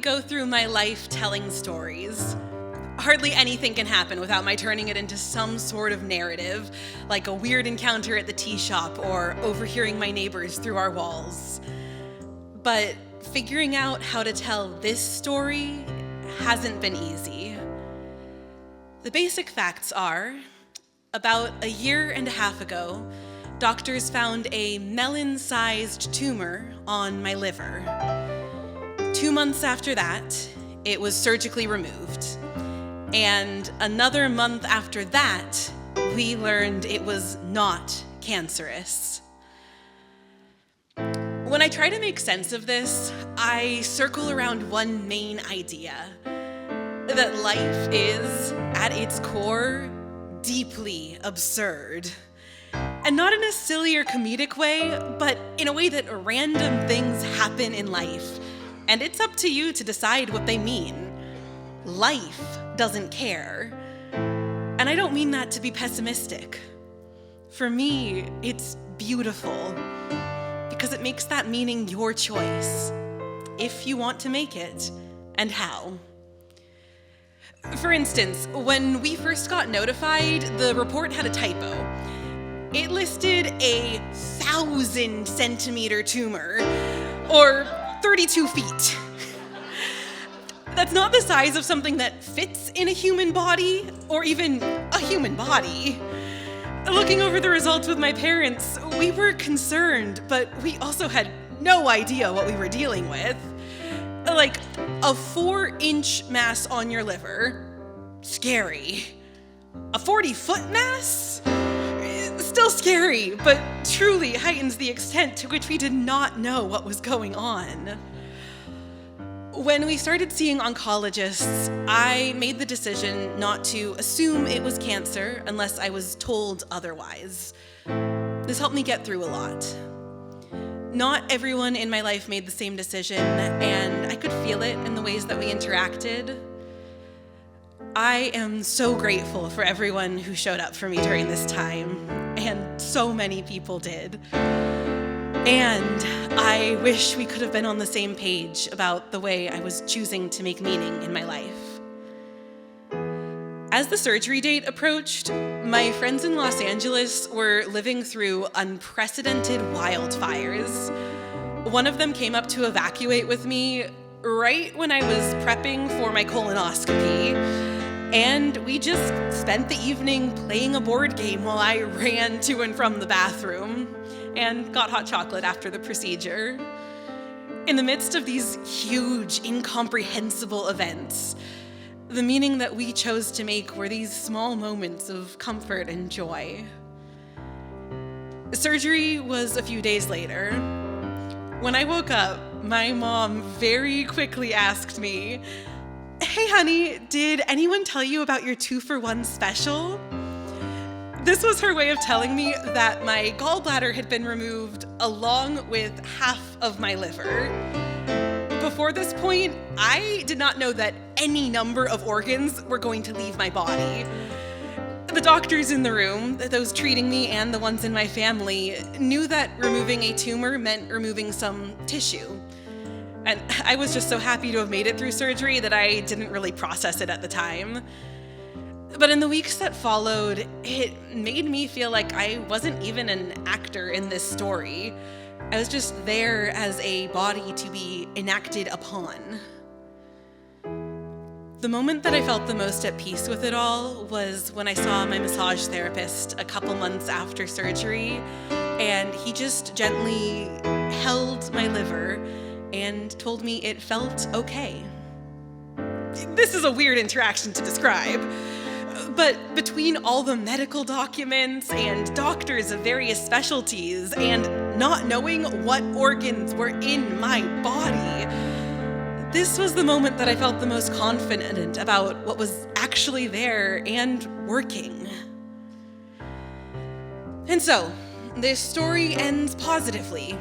go through my life telling stories. Hardly anything can happen without my turning it into some sort of narrative, like a weird encounter at the tea shop or overhearing my neighbors through our walls. But figuring out how to tell this story hasn't been easy. The basic facts are, about a year and a half ago, doctors found a melon-sized tumor on my liver. 2 months after that, it was surgically removed. And another month after that, we learned it was not cancerous. When I try to make sense of this, I circle around one main idea, that life is, at its core, deeply absurd. And not in a silly or comedic way, but in a way that random things happen in life, and it's up to you to decide what they mean. Life doesn't care. And I don't mean that to be pessimistic. For me, it's beautiful, because it makes that meaning your choice, if you want to make it, and how. For instance, when we first got notified, the report had a typo. It listed a 1,000-centimeter tumor, or 32 feet. That's not the size of something that fits in a human body, or even a human body. Looking over the results with my parents, we were concerned, but we also had no idea what we were dealing with. Like, a 4-inch mass on your liver, scary. A 40-foot mass? Still scary, but truly heightens the extent to which we did not know what was going on. When we started seeing oncologists, I made the decision not to assume it was cancer unless I was told otherwise. This helped me get through a lot. Not everyone in my life made the same decision, and I could feel it in the ways that we interacted. I am so grateful for everyone who showed up for me during this time, and so many people did. And I wish we could have been on the same page about the way I was choosing to make meaning in my life. As the surgery date approached, my friends in Los Angeles were living through unprecedented wildfires. One of them came up to evacuate with me right when I was prepping for my colonoscopy, and we just spent the evening playing a board game while I ran to and from the bathroom and got hot chocolate after the procedure. In the midst of these huge, incomprehensible events, the meaning that we chose to make were these small moments of comfort and joy. Surgery was a few days later. When I woke up, my mom very quickly asked me, "Hey honey, did anyone tell you about your 2-for-1 special?" This was her way of telling me that my gallbladder had been removed along with half of my liver. Before this point, I did not know that any number of organs were going to leave my body. The doctors in the room, those treating me and the ones in my family, knew that removing a tumor meant removing some tissue. And I was just so happy to have made it through surgery that I didn't really process it at the time. But in the weeks that followed, it made me feel like I wasn't even an actor in this story. I was just there as a body to be enacted upon. The moment that I felt the most at peace with it all was when I saw my massage therapist a couple months after surgery, and he just gently held my liver and told me it felt okay. This is a weird interaction to describe, but between all the medical documents and doctors of various specialties and not knowing what organs were in my body, this was the moment that I felt the most confident about what was actually there and working. And so, this story ends positively.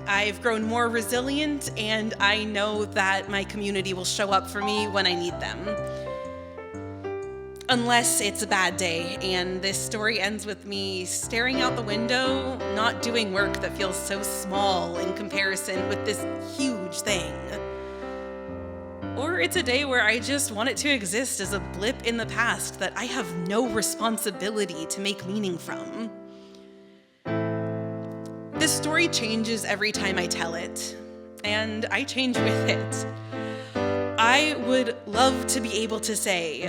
I've grown more resilient, and I know that my community will show up for me when I need them. Unless it's a bad day, and this story ends with me staring out the window, not doing work that feels so small in comparison with this huge thing. it's a day where I just want it to exist as a blip in the past that I have no responsibility to make meaning from. This story changes every time I tell it, and I change with it. I would love to be able to say,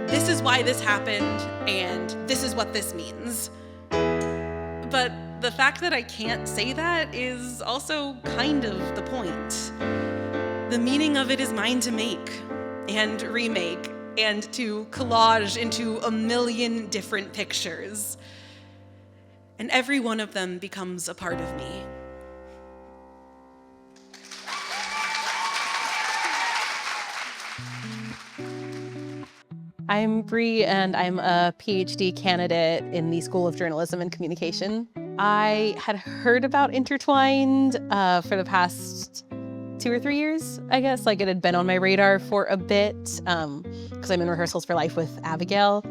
this is why this happened, and this is what this means. But the fact that I can't say that is also kind of the point. The meaning of it is mine to make and remake and to collage into a million different pictures. And every one of them becomes a part of me. I'm Bri, and I'm a PhD candidate in the School of Journalism and Communication. I had heard about Intertwined for the past 2 or 3 years, I guess. Like, it had been on my radar for a bit because I'm in Rehearsals for Life with Abigail.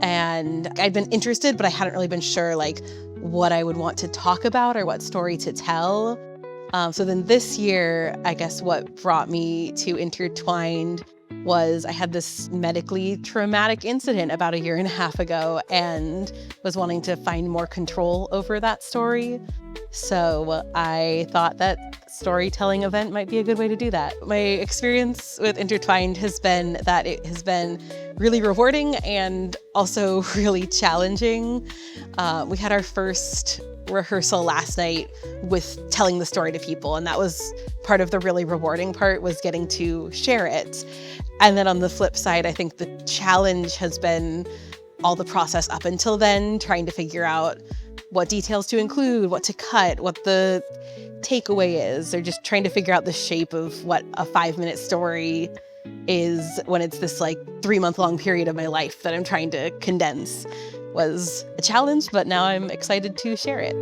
And I'd been interested, but I hadn't really been sure like what I would want to talk about or what story to tell. So then this year, I guess what brought me to Intertwined was I had this medically traumatic incident about 1.5 years ago and was wanting to find more control over that story. So I thought that storytelling event might be a good way to do that. My experience with Intertwined has been that it has been really rewarding and also really challenging. We had our first rehearsal last night with telling the story to people, and that was part of the really rewarding part, was getting to share it. And then on the flip side, I think the challenge has been all the process up until then, trying to figure out what details to include, what to cut, what the takeaway is, or just trying to figure out the shape of what a 5-minute story is when it's this like 3-month-long period of my life that I'm trying to condense. Was a challenge, but now I'm excited to share it.